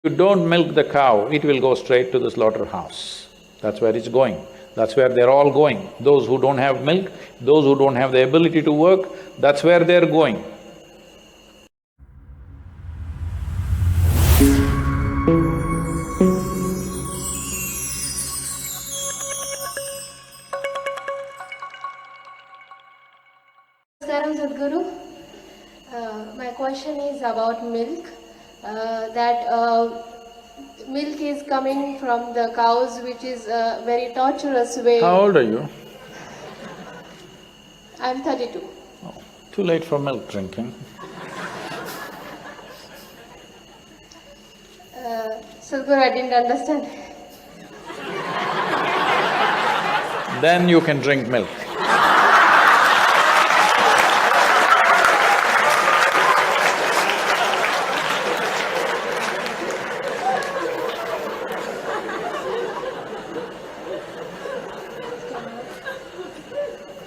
You don't milk the cow, it will go straight to the slaughterhouse. That's where it's going. That's where they're all going. Those who don't have milk, those who don't have the ability to work, that's where they're going. Namaskaram Sadhguru. My question is about milk. Milk is coming from the cows, which is a very torturous way. How old are you? I'm 32. Oh, too late for milk drinking. Sadhguru, I didn't understand. Then you can drink milk.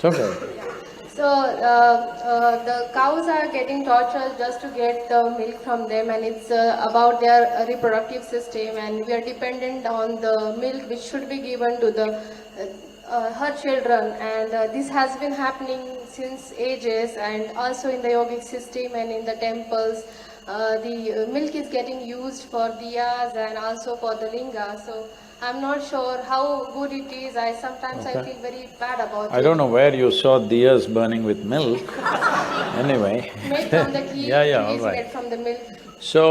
It's okay. So, the cows are getting tortured just to get the milk from them, and it's about their reproductive system, and we are dependent on the milk which should be given to her children, and this has been happening since ages, and also in the yogic system and in the temples. The milk is getting used for diyas and also for the linga, so I'm not sure how good it is. Sometimes I feel very bad about it. I don't know where you saw diyas burning with milk. Anyway. Made from the ghee, Yeah, ghee is all right. made from the milk. So,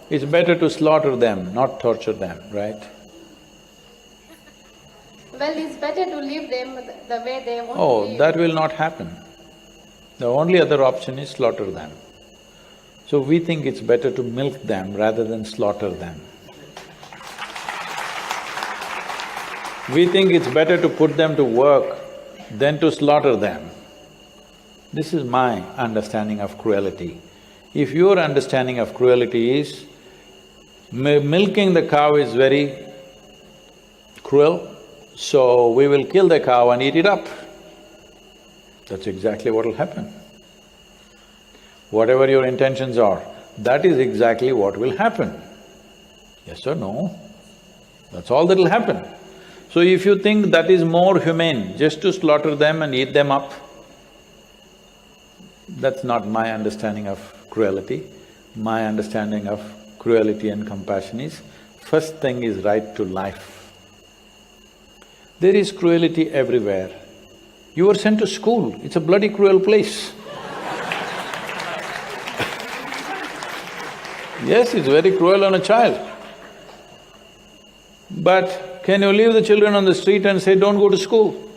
it's better to slaughter them, not torture them, right? Well, it's better to leave them the way they want to Oh, live. that will not happen. The only other option is slaughter them. So we think it's better to milk them rather than slaughter them. We think it's better to put them to work than to slaughter them. This is my understanding of cruelty. If your understanding of cruelty is milking the cow is very cruel, so we will kill the cow and eat it up, that's exactly what will happen. Whatever your intentions are, that is exactly what will happen. Yes or no? That's all that will happen. So if you think that is more humane, just to slaughter them and eat them up, that's not my understanding of cruelty. My understanding of cruelty and compassion is, first thing is right to life. There is cruelty everywhere. You were sent to school, it's a bloody cruel place. Yes, it's very cruel on a child. But can you leave the children on the street and say, don't go to school?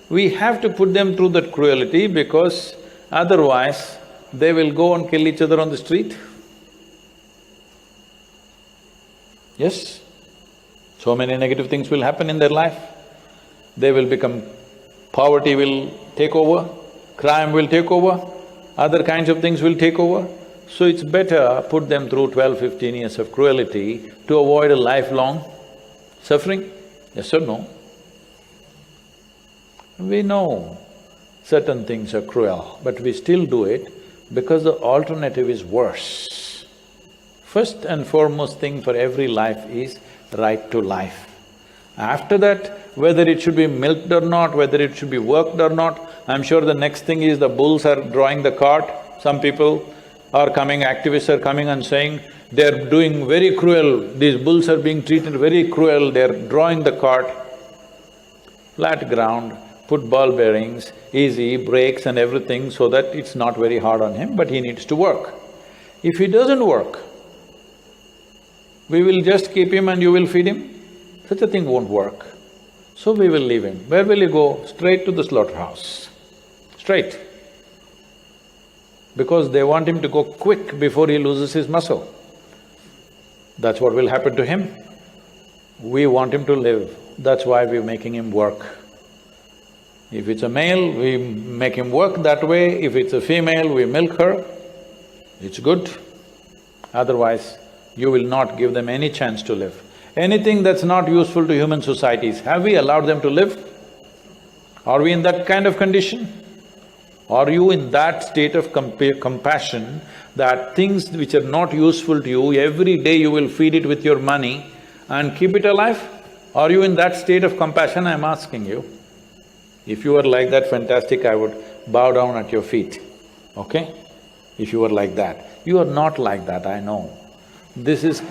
We have to put them through that cruelty because otherwise they will go and kill each other on the street. Yes? So many negative things will happen in their life. They will become… poverty will take over, crime will take over, other kinds of things will take over. So it's better put them through 12-15 years of cruelty to avoid a lifelong suffering. Yes or no? We know certain things are cruel, but we still do it because the alternative is worse. First and foremost thing for every life is right to life. After that, whether it should be milked or not, whether it should be worked or not, I'm sure the next thing is the bulls are drawing the cart. Some people are coming, activists are coming and saying, they're doing very cruel, these bulls are being treated very cruel, they're drawing the cart. Flat ground, put ball bearings, easy, brakes and everything so that it's not very hard on him, but he needs to work. If he doesn't work, we will just keep him and you will feed him? Such a thing won't work. So we will leave him. Where will he go? Straight to the slaughterhouse. Straight. Because they want him to go quick before he loses his muscle. That's what will happen to him. We want him to live, that's why we're making him work. If it's a male, we make him work that way, if it's a female, we milk her, it's good. Otherwise, you will not give them any chance to live. Anything that's not useful to human societies, have we allowed them to live? Are we in that kind of condition? Are you in that state of compassion that things which are not useful to you, every day you will feed it with your money and keep it alive? Are you in that state of compassion, I'm asking you? If you were like that, fantastic, I would bow down at your feet, okay? If you were like that. You are not like that, I know. This is…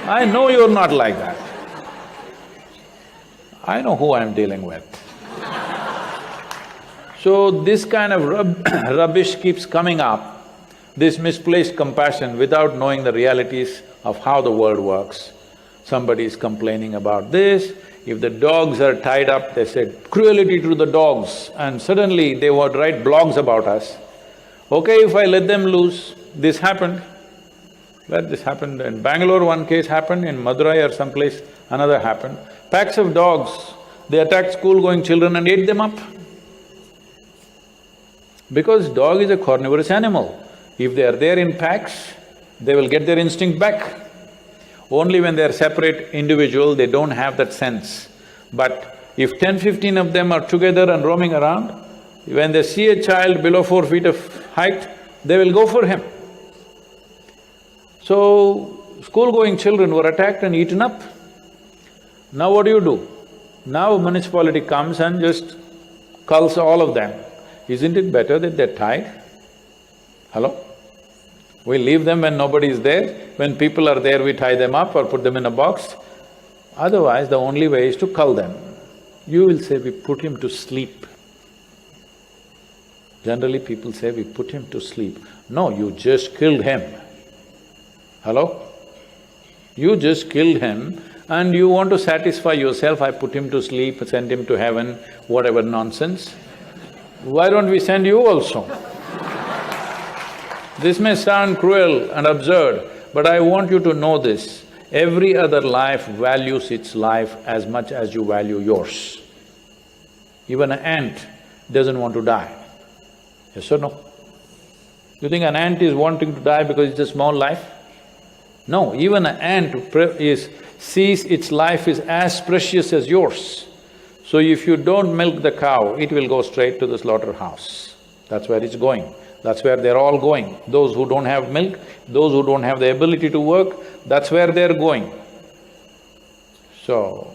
I know you're not like that. I know who I'm dealing with. So this kind of rubbish keeps coming up, this misplaced compassion without knowing the realities of how the world works. Somebody is complaining about this, if the dogs are tied up, they said, cruelty to the dogs, and suddenly they would write blogs about us. Okay, if I let them loose, this happened. This happened in Bangalore, one case happened, in Madurai or someplace, another happened. Packs of dogs, they attacked school-going children and ate them up. Because dog is a carnivorous animal. If they are there in packs, they will get their instinct back. Only when they are separate individual, they don't have that sense. But if 10-15 of them are together and roaming around, when they see a child below 4 feet of height, they will go for him. So, school-going children were attacked and eaten up. Now what do? Now municipality comes and just culls all of them. Isn't it better that they're tied? Hello? We leave them when nobody is there, when people are there we tie them up or put them in a box. Otherwise, the only way is to cull them. You will say, we put him to sleep. Generally people say, we put him to sleep. No, you just killed him. Hello? You just killed him and you want to satisfy yourself, I put him to sleep, send him to heaven, whatever nonsense. Why don't we send you also? This may sound cruel and absurd, but I want you to know this. Every other life values its life as much as you value yours. Even an ant doesn't want to die. Yes or no? You think an ant is wanting to die because it's a small life? No, even an ant sees its life is as precious as yours. So if you don't milk the cow, it will go straight to the slaughterhouse. That's where it's going. That's where they're all going. Those who don't have milk, those who don't have the ability to work, that's where they're going. So,